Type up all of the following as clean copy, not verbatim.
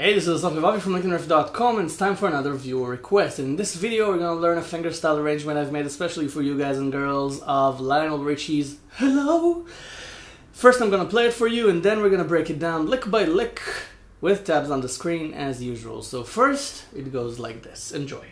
Hey, this is Bobby from LinkedInRiff.com, and it's time for another viewer request. In this video, we're going to learn a fingerstyle arrangement I've made especially for you guys and girls of Lionel Richie's Hello. First, I'm going to play it for you, and then we're going to break it down lick by lick with tabs on the screen as usual. So first, it goes like this. Enjoy.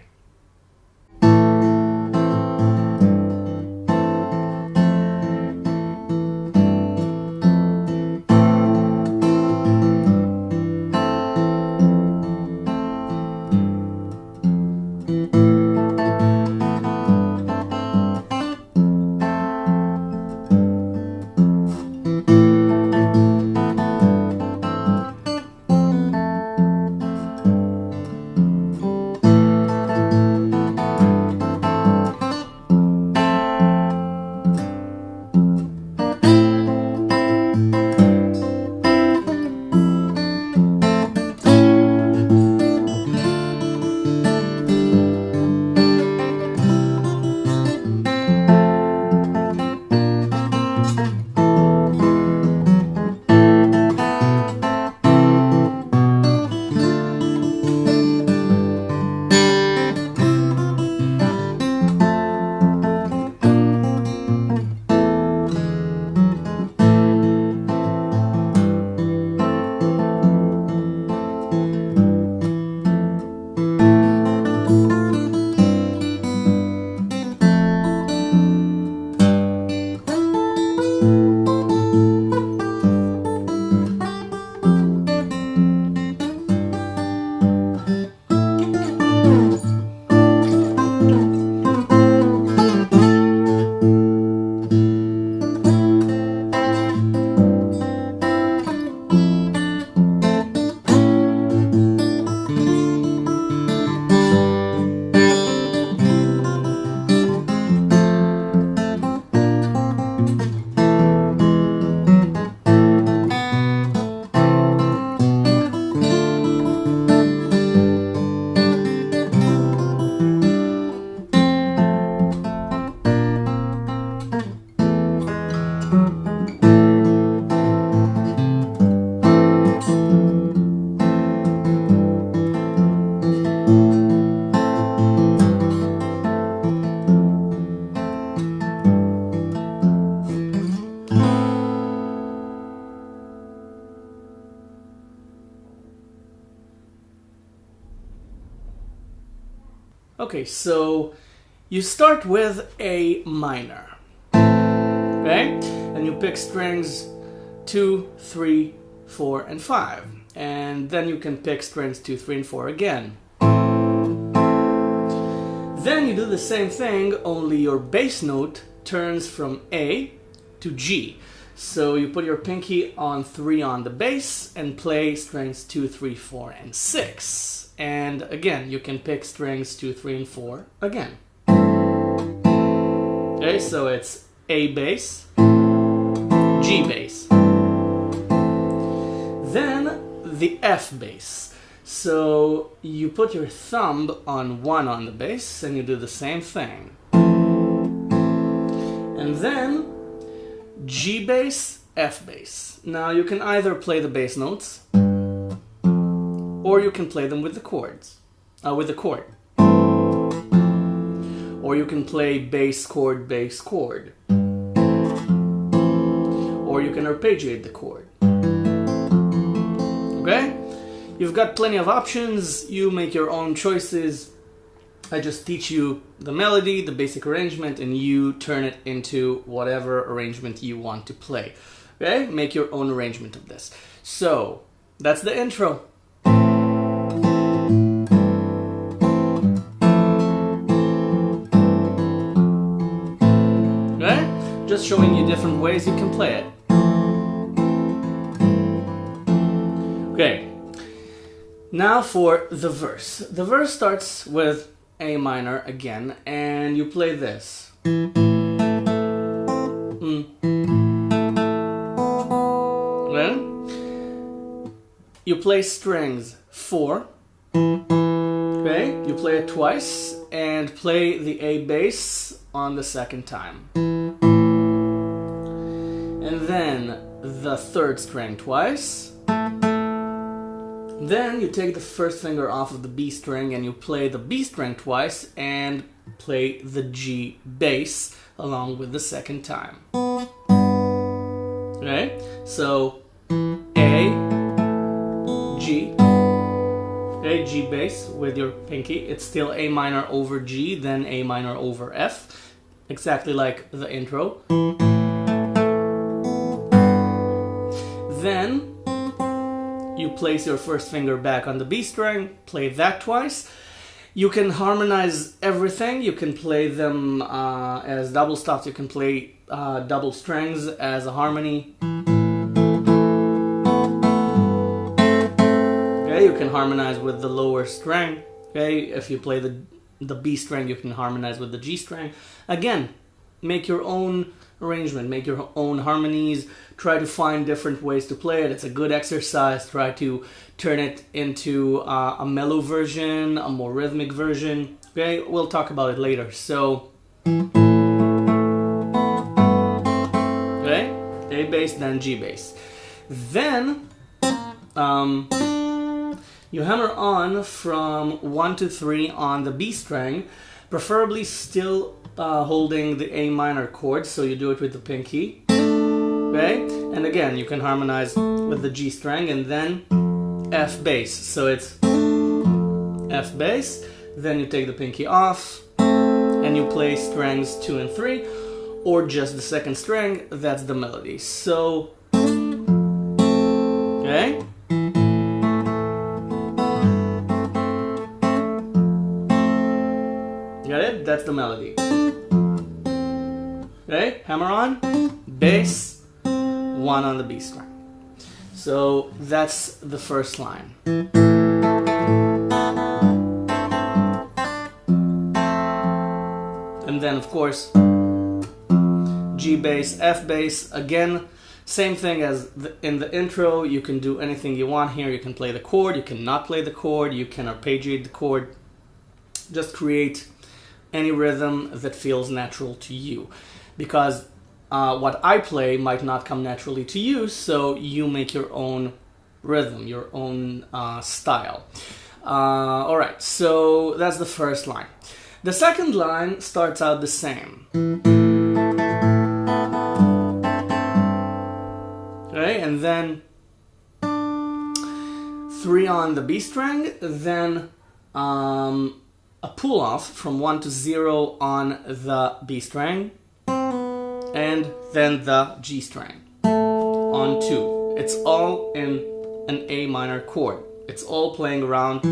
Okay, so you start with A minor, okay? And you pick strings 2, 3, 4, and 5. And then you can pick strings 2, 3, and 4 again. Then you do the same thing, only your bass note turns from A to G. So you put your pinky on 3 on the bass and play strings 2, 3, 4, and 6. And again, you can pick strings 2, 3, and 4 again. Okay, so it's A bass, G bass. Then the F bass. So you put your thumb on 1 on the bass and you do the same thing. And then G bass, F bass. Now you can either play the bass notes or you can play them with the chords, with the chord. Or you can play bass chord, or you can arpeggiate the chord. Okay? You've got plenty of options, you make your own choices. I just teach you the melody, the basic arrangement, and you turn it into whatever arrangement you want to play. Okay? Make your own arrangement of this. So, that's the intro. Just showing you different ways you can play it. Okay, now for the verse. The verse starts with A minor again, and you play this. Then you play strings 4. Okay, you play it twice and play the A bass on the second time. And then the third string twice, Then you take the first finger off of the B string and you play the B string twice and play the G bass along with the second time. Okay, so A, G, okay, G bass with your pinky. It's still A minor over G, then A minor over F, exactly like the intro. Then you place your first finger back on the B string, play that twice. You can harmonize everything. You can play them as double stops. You can play double strings as a harmony. Okay, you can harmonize with the lower string. Okay, if you play the B string, you can harmonize with the G string. Again, make your own arrangement, make your own harmonies, try to find different ways to play it. It's a good exercise. Try to turn it into a mellow version, a more rhythmic version. Okay, we'll talk about it later. So, okay, A bass, then G bass. Then, you hammer on from 1 to 3 on the B string, preferably still holding the A minor chord, so you do it with the pinky. Okay, and again you can harmonize with the G string and then F bass. So it's F bass, then you take the pinky off and you play strings 2 and 3, or just the second string. That's the melody. So, okay. Got it? That's the melody. Okay, hammer on, bass, 1 on the B string. So that's the first line. And then of course, G bass, F bass, again, same thing as in the intro. You can do anything you want here. You can play the chord, you cannot play the chord, you can arpeggiate the chord. Just create any rhythm that feels natural to you, because what I play might not come naturally to you, so you make your own rhythm, your own style. Alright, so that's the first line. The second line starts out the same. Okay, and then 3 on the B string, then a pull off from 1 to 0 on the B string, and then the G string on 2. It's all in an A minor chord. It's all playing around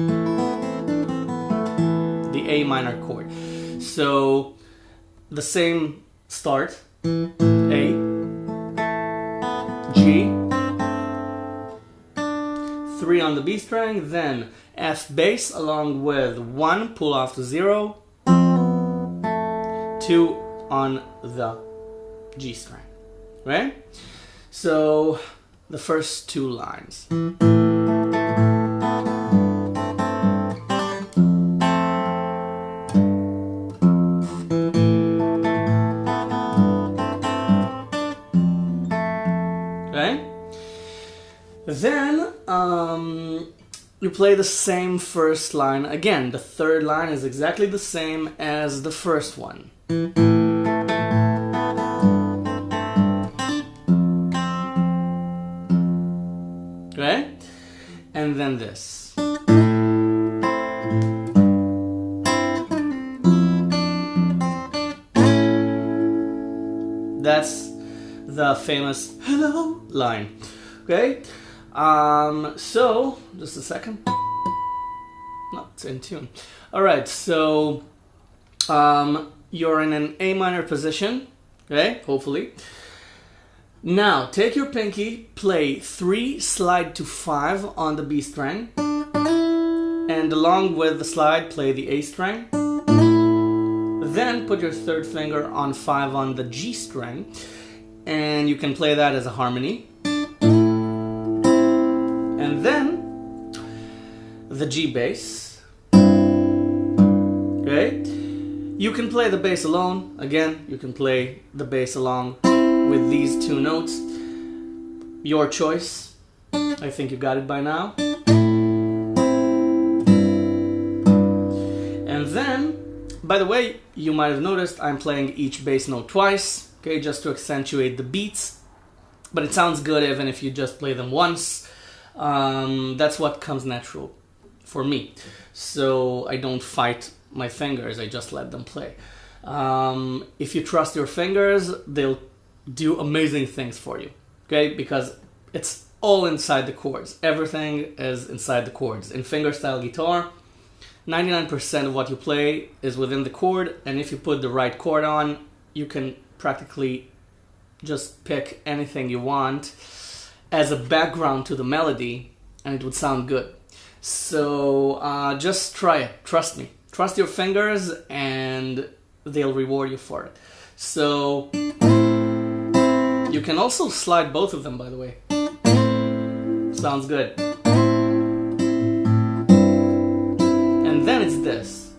the A minor chord. So the same start, A, G, 3 on the B string, then F bass along with 1 pull off to 0, 2 on the G string, right? So the first 2 lines. Okay? Then you play the same first line again. The third line is exactly the same as the first one. Okay? And then this. That's the famous hello line. Okay? So, just a second. No, it's in tune. Alright, so you're in an A minor position, okay, hopefully. Now, take your pinky, play 3 slide to 5 on the B string, and along with the slide, play the A string. Then put your third finger on 5 on the G string, and you can play that as a harmony. And then the G bass. Okay, you can play the bass alone. Again, you can play the bass along with these 2 notes. Your choice. I think you got it by now. By the way, you might have noticed I'm playing each bass note twice, okay, just to accentuate the beats. But it sounds good even if you just play them once. That's what comes natural for me. So I don't fight my fingers, I just let them play. If you trust your fingers, they'll do amazing things for you, okay? Because it's all inside the chords. Everything is inside the chords. In fingerstyle guitar, 99% of what you play is within the chord, and if you put the right chord on, you can practically just pick anything you want as a background to the melody, and it would sound good. So just try it. Trust me. Trust your fingers, and they'll reward you for it. So you can also slide both of them, by the way. Sounds good. And then it's this.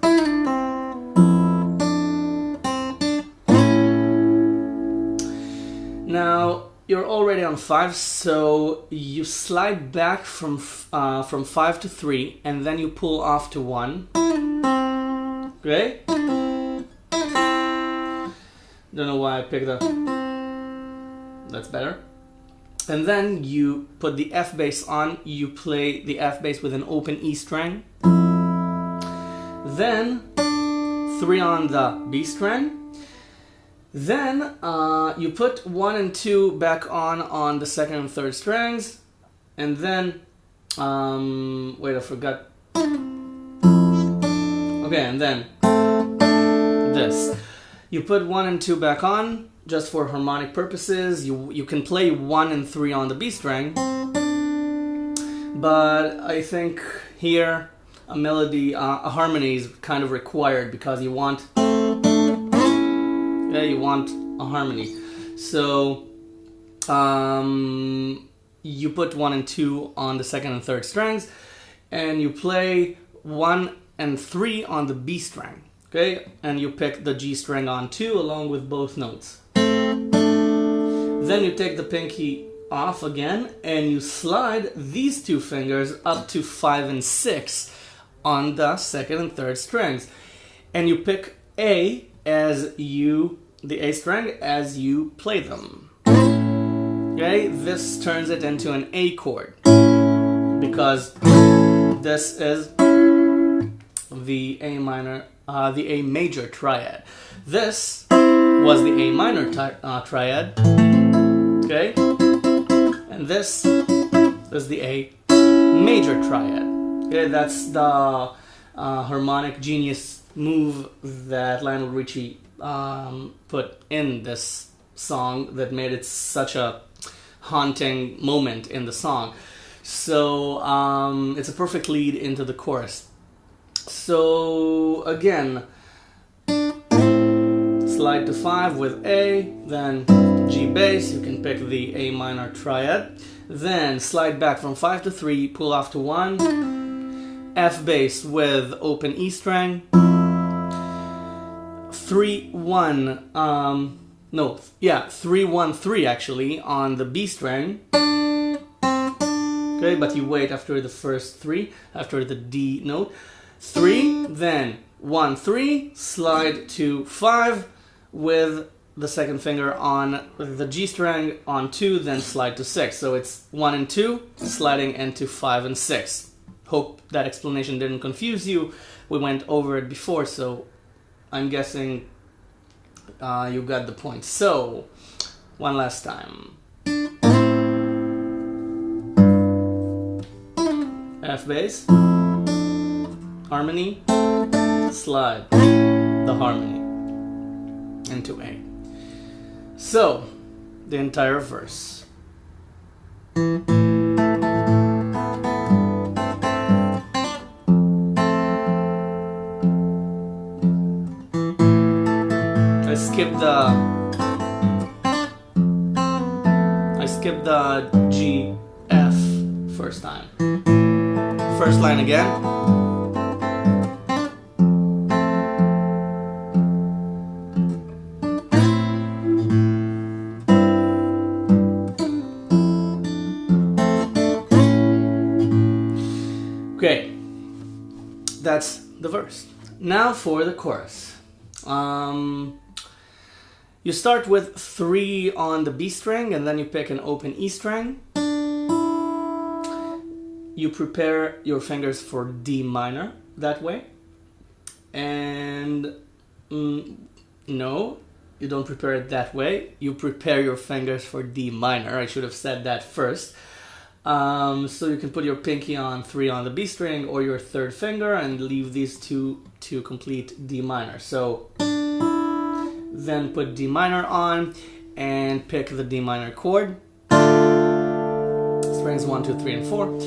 Now you're already on 5, so you slide back from 5 to 3, and then you pull off to 1. Okay? Don't know why I picked up. That's better. And then you put the F bass on. You play the F bass with an open E string. Then 3 on the B string. Then you put 1 and 2 back on the second and third strings. And then wait, I forgot. Okay, and then this. You put 1 and 2 back on, just for harmonic purposes. You can play 1 and 3 on the B string, but I think here a melody, a harmony is kind of required because you want a harmony. So you put 1 and 2 on the second and third strings, and you play 1 and 3 on the B string. Okay, and you pick the G string on 2 along with both notes. Then you take the pinky off again and you slide these 2 fingers up to 5 and 6 on the second and third strings. And you pick A as the A string as you play them. Okay, this turns it into an A chord because this is the A minor, the A major triad. This was the A minor triad, okay? And this is the A major triad. Okay, that's the harmonic genius move that Lionel Richie put in this song that made it such a haunting moment in the song. So it's a perfect lead into the chorus. So again, slide to 5 with A, then G bass, you can pick the A minor triad, then slide back from 5 to 3, pull off to 1, F bass with open E string, 3 1 3 1 3 actually on the B string. Okay, but you wait after the first 3, after the D note. 3, then 1 3, slide to 5 with the second finger on the G string on 2, then slide to 6. So it's 1 and 2 sliding into 5 and 6. Hope that explanation didn't confuse you. We went over it before, so I'm guessing you got the point. So one last time. F bass, harmony, slide the harmony into A. So, the entire verse. I skipped the G, F first time. First line again. Okay, that's the verse. Now for the chorus. You start with 3 on the B string, and then you pick an open E string. You prepare your fingers for D minor that way. And no, you don't prepare it that way. You prepare your fingers for D minor. I should have said that first. So you can put your pinky on 3 on the B string or your 3rd finger and leave these two to complete D minor. So then put D minor on and pick the D minor chord. Strings 1, 2, 3, and 4.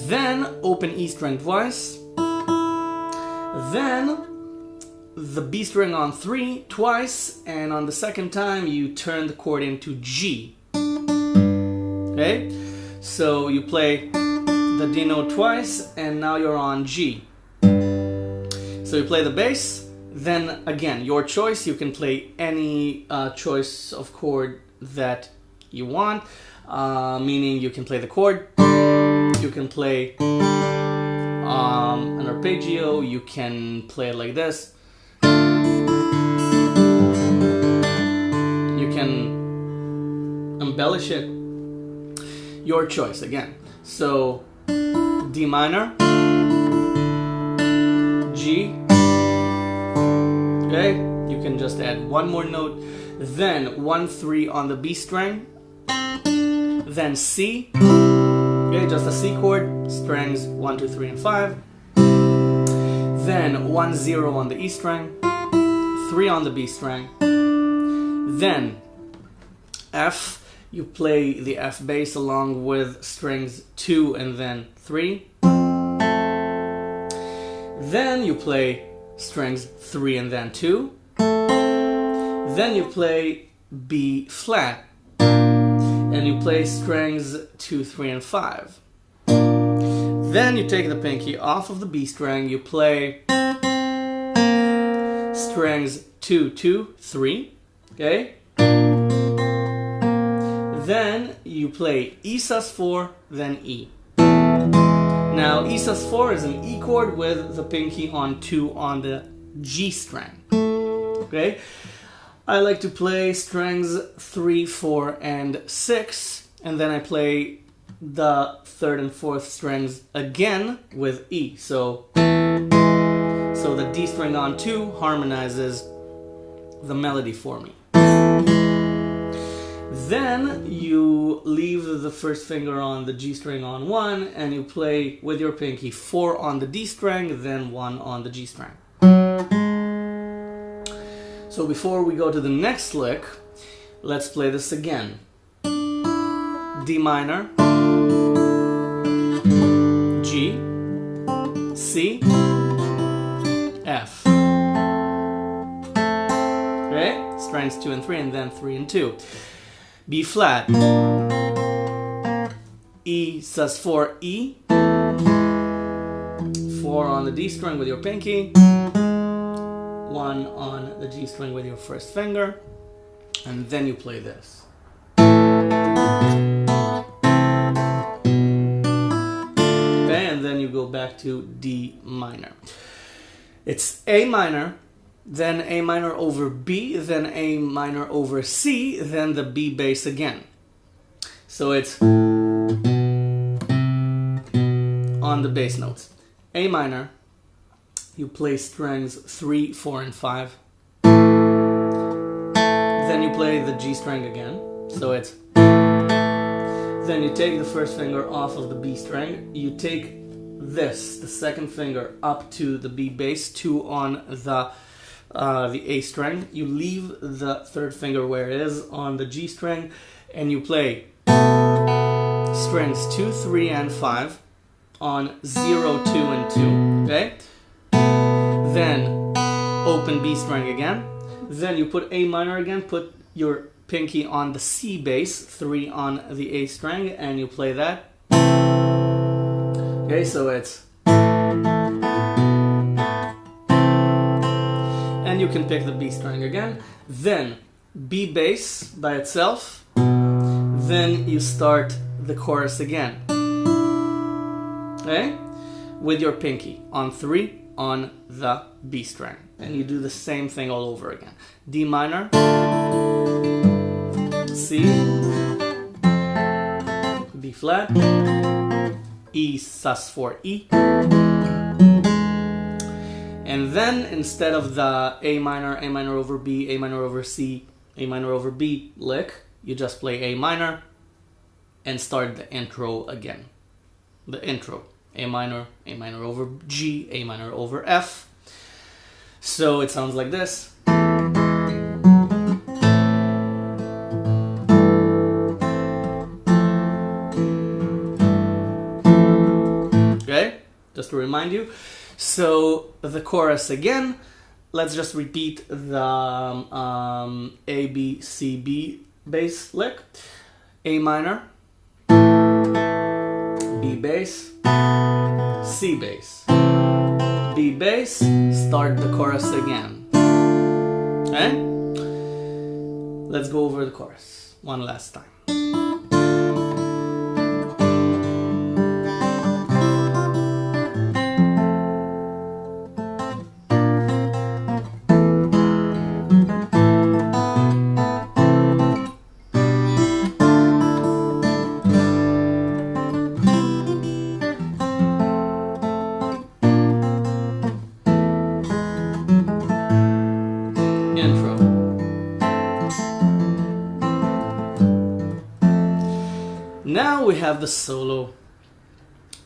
Then open E string twice. Then the B string on 3 twice, and on the second time you turn the chord into G. Okay? So you play the D note twice, and now you're on G. So you play the bass, then again, your choice. You can play any choice of chord that you want, meaning you can play the chord, you can play an arpeggio, you can play it like this, you can embellish it. Your choice again. So D minor, G, okay, you can just add one more note, then 1, 3 on the B string, then C, okay, just a C chord, strings 1, 2, 3, and 5, then 1, 0 on the E string, 3 on the B string, then F. You play the F bass along with strings 2 and then 3. Then you play strings 3 and then 2. Then you play B flat. And you play strings 2, 3, and 5. Then you take the pinky off of the B string. You play strings 2, 2, 3. Okay? Then you play E sus4, then E. Now E sus4 is an E chord with the pinky on 2 on the G string. Okay? I like to play strings 3, 4, and 6, and then I play the 3rd and 4th strings again with E. So the D string on 2 harmonizes the melody for me. Then you leave the 1st finger on the G string on 1, and you play with your pinky 4 on the D string, then 1 on the G string. So before we go to the next lick, let's play this again. D minor, G, C, F. Okay? Strings 2 and 3, and then 3 and 2. B flat, E sus4, E, 4 on the D string with your pinky, 1 on the G string with your 1st finger, and then you play this. Okay, and then you go back to D minor. It's A minor, then A minor over B, then A minor over C, then the B bass again. So it's on the bass notes. A minor, you play strings 3, 4, and 5. Then you play the G string again. So it's... Then you take the 1st finger off of the B string. You take this, the 2nd finger, up to the B bass, 2 on the A string. You leave the 3rd finger where it is on the G string, and you play strings 2, 3, and 5 on 0, 2, and 2. Okay? Then open B string again. Then you put A minor again, put your pinky on the C bass, 3 on the A string, and you play that. Okay, so it's... And you can pick the B string again. Then B bass by itself. Then you start the chorus again. Okay? With your pinky on 3 on the B string. and you do the same thing all over again. D minor, C, B flat, E sus4 E, and then instead of the A minor over B, A minor over C, A minor over B lick, you just play A minor and start the intro again. The intro, A minor over G, A minor over F. So it sounds like this. Okay, just to remind you. So the chorus again, let's just repeat the A, B, C, B bass lick. A minor, B bass, C bass, B bass, start the chorus again. Okay? Let's go over the chorus one last time. Intro. Now we have the solo.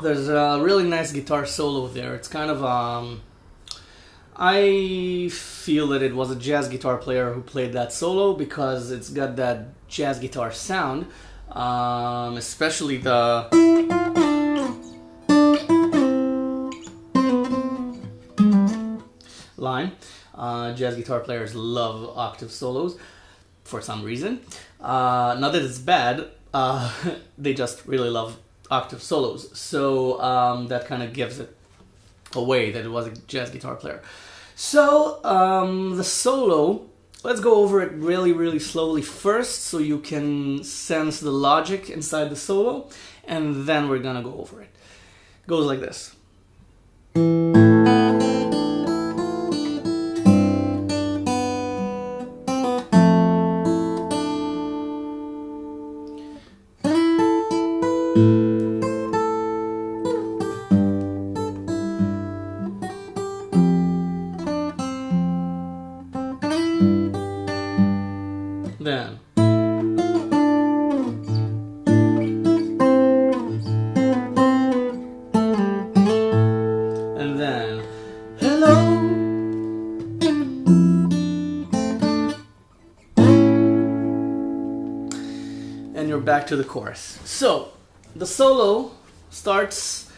There's a really nice guitar solo there. It's kind of I feel that it was a jazz guitar player who played that solo because it's got that jazz guitar sound, especially the line. Jazz guitar players love octave solos for some reason. Not that it's bad, they just really love octave solos. So that kind of gives it away that it was a jazz guitar player. So the solo, let's go over it really slowly first so you can sense the logic inside the solo, and then we're gonna go over it. It goes like this. Then and then hello, and you're back to the chorus. So the solo starts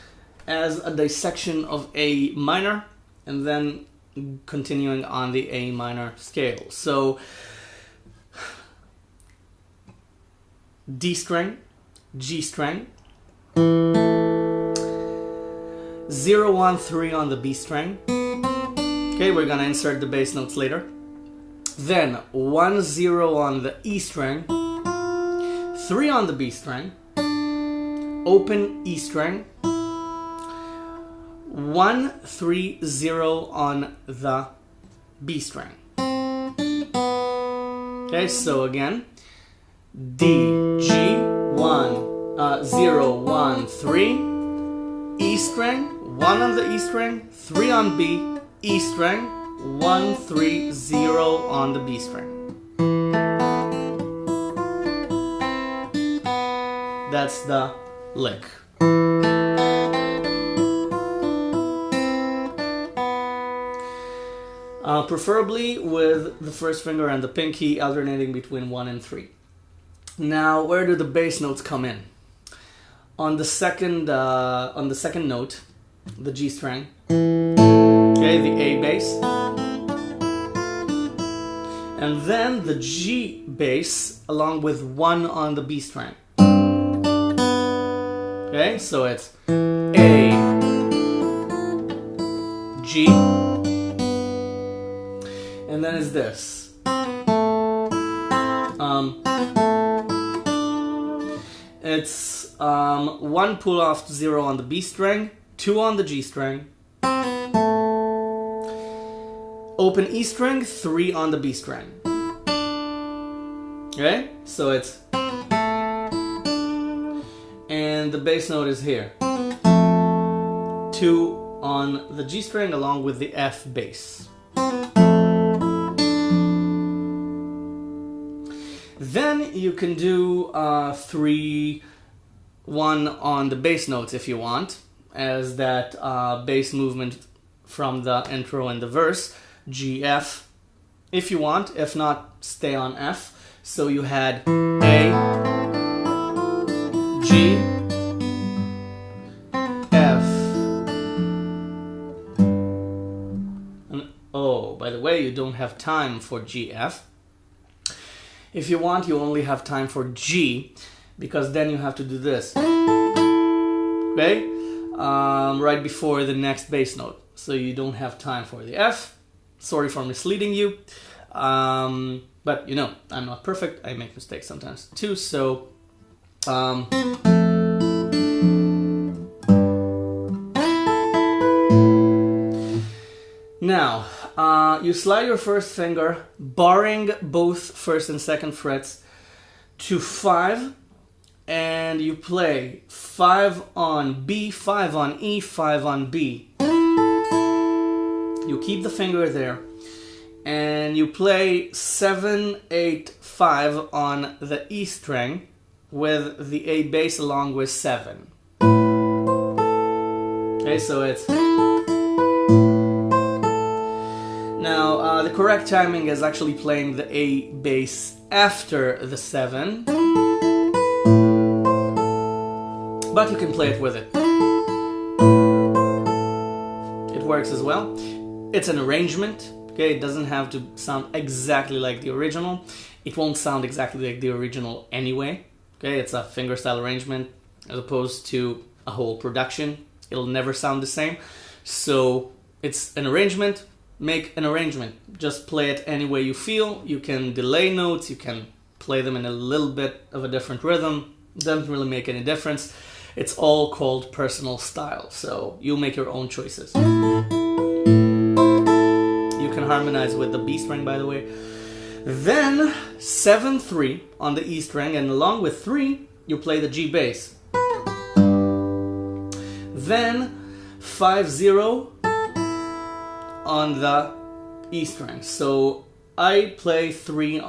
as a dissection of A minor and then continuing on the A minor scale. So D string, G string, 0, 1, 3 on the B string. Okay, we're gonna insert the bass notes later. Then 1, 0 on the E string, 3 on the B string, open E string, 1, 3, 0 on the B string. Okay, so again, D, G, 1, 0, 1, 3, E string, 1 on the E string, 3 on B, E string, 1, 3, 0 on the B string. That's the lick. Preferably with the first finger and the pinky alternating between 1 and 3. Now, where do the bass notes come in? On the second note, the G string, okay, the A bass, and then the G bass along with 1 on the B string. Okay, so it's A, G, and then it's this. It's 1 pull off 0 on the B string, 2 on the G string, Open E string, 3 on the B string. Okay, so it's, and the bass note is here. 2 on the G string along with the F bass. Then you can do 3, 1 on the bass notes if you want, as that bass movement from the intro and the verse. G, F, if you want. If not, stay on F. So you had A, G, F. And oh, by the way, you don't have time for G, F. If you want, you only have time for G, because then you have to do this. Okay? Right before the next bass note. So you don't have time for the F. Sorry for misleading you. But you know, I'm not perfect. I make mistakes sometimes too. So now you slide your first finger, barring both first and second frets, to 5, and you play 5 on B, 5 on E, 5 on B. You keep the finger there, and you play 7, 8, 5 on the E string with the A bass along with 7. Okay, so it's... Now, the correct timing is actually playing the A bass after the 7, but you can play it with it. It works as well. It's an arrangement, okay? It doesn't have to sound exactly like the original. It won't sound exactly like the original anyway, okay? It's a fingerstyle arrangement as opposed to a whole production. It'll never sound the same. So it's an arrangement. Make an arrangement. Just play it any way you feel. You can delay notes. You can play them in a little bit of a different rhythm. Doesn't really make any difference. It's all called personal style. So you make your own choices. You can harmonize with the B string, by the way. Then 7, 3 on the E string, and along with 3, you play the G bass. Then 5, 0 on the E string. So I play 3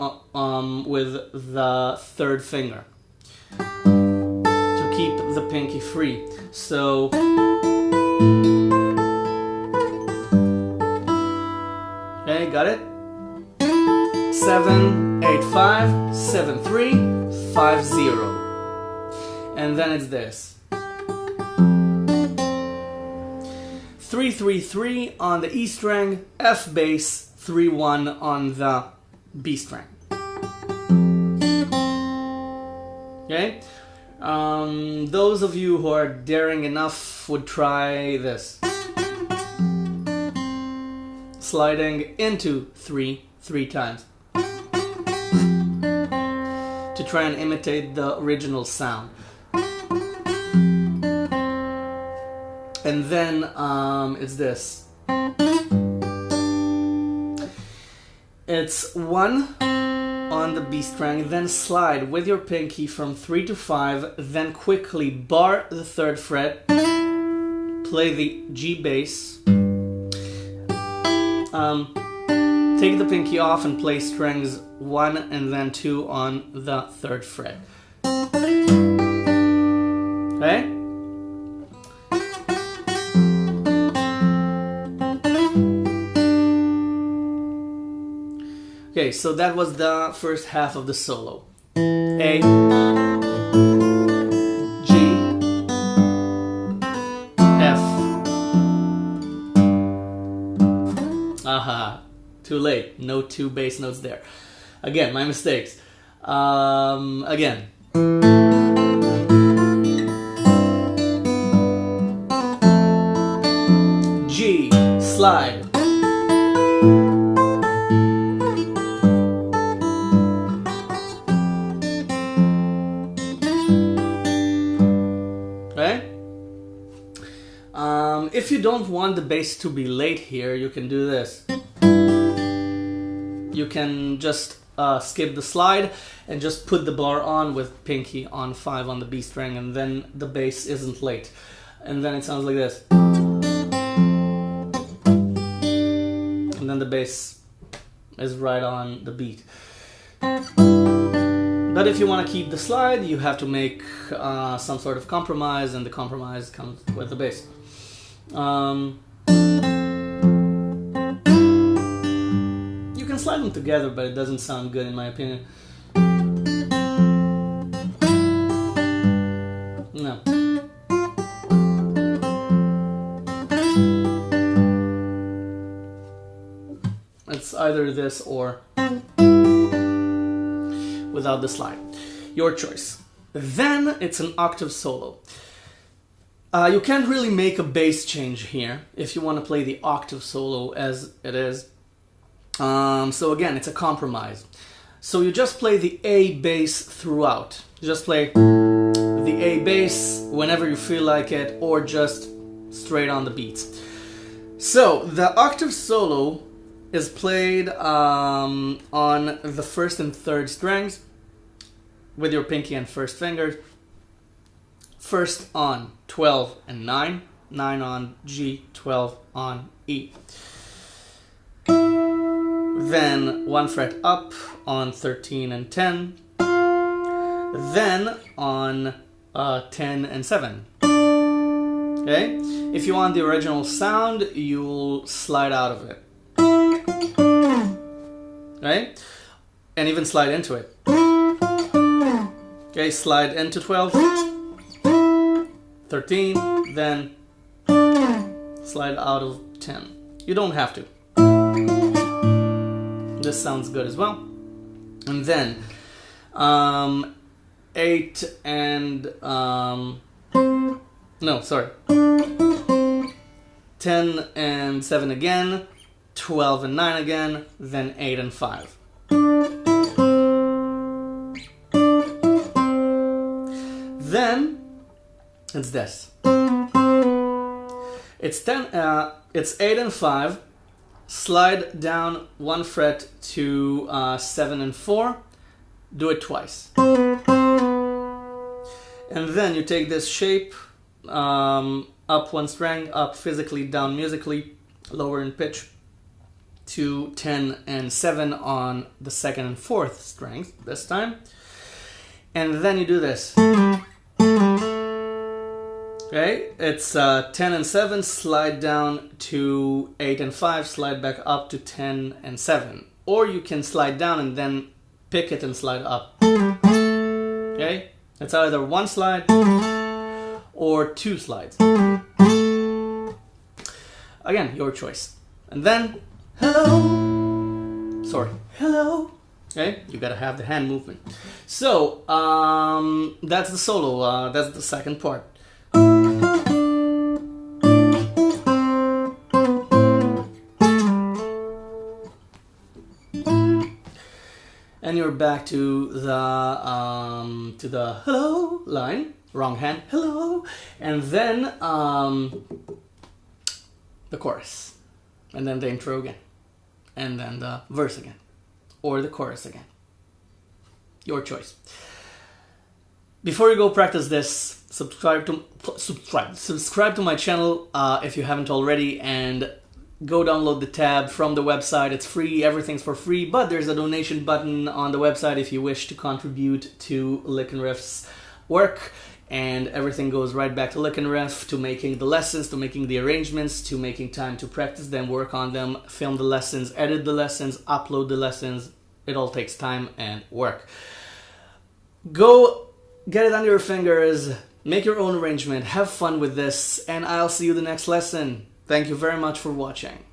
with the third finger to keep the pinky free. So okay, got it? 7, 8, 5, 7, 3, 5, 0. And then it's this. 3, 3, 3 on the E string, F bass, 3, 1 on the B string. Okay? Those of you who are daring enough would try this. Sliding into 3 times. To try and imitate the original sound. And then it's this. It's 1 on the B string, then slide with your pinky from 3 to 5, then quickly bar the 3rd fret, play the G bass, take the pinky off and play strings 1 and then 2 on the 3rd fret. Okay? Okay, so that was the first half of the solo. A, G, F. Aha, too late. No 2 bass notes there. Again, my mistakes. Again. G, slide. If you don't want the bass to be late here, you can do this. you can just skip the slide and just put the bar on with pinky on 5 on the B string, and then the bass isn't late. And then it sounds like this. And then the bass is right on the beat. But if you want to keep the slide, you have to make some sort of compromise, and the compromise comes with the bass. You can slide them together, but it doesn't sound good in my opinion. No. It's either this or without the slide. Your choice. Then it's an octave solo. You can't really make a bass change here if you want to play the octave solo as it is. So again, it's a compromise. So you just play the A bass throughout. You just play the A bass whenever you feel like it, or just straight on the beats. So the octave solo is played on the first and third strings with your pinky and first finger. First on 12 and 9, 9 on G, 12 on E. Then 1 fret up on 13 and 10. Then on 10 and 7. Okay? If you want the original sound, you'll slide out of it. Right? And even slide into it. Okay, slide into 12, 13, then slide out of 10. You don't have to. This sounds good as well. And then 8 and 10 and 7 again, 12 and 9 again, then 8 and 5. Then it's this. It's 8 and 5. Slide down 1 fret to 7 and 4. Do it twice. And then you take this shape, up 1 string, up physically, down musically, lower in pitch, to 10 and 7 on the 2nd and 4th strings this time. And then you do this. Okay, it's 10 and 7, slide down to 8 and 5, slide back up to 10 and 7. Or you can slide down and then pick it and slide up. Okay, it's either 1 slide or 2 slides. Again, your choice. And then, hello. Sorry, hello. Okay, you gotta have the hand movement. So, that's the solo, that's the second part. And you're back to the hello line, wrong hand, hello, and then the chorus, and then the intro again, and then the verse again, or the chorus again. Your choice. Before you go practice this, subscribe to my channel if you haven't already, and go download the tab from the website. It's free, everything's for free, but there's a donation button on the website if you wish to contribute to Lick and Riff's work, and everything goes right back to Lick and Riff, to making the lessons, to making the arrangements, to making time to practice them, work on them, film the lessons, edit the lessons, upload the lessons. It all takes time and work. Go get it under your fingers, make your own arrangement, have fun with this, and I'll see you the next lesson. Thank you very much for watching.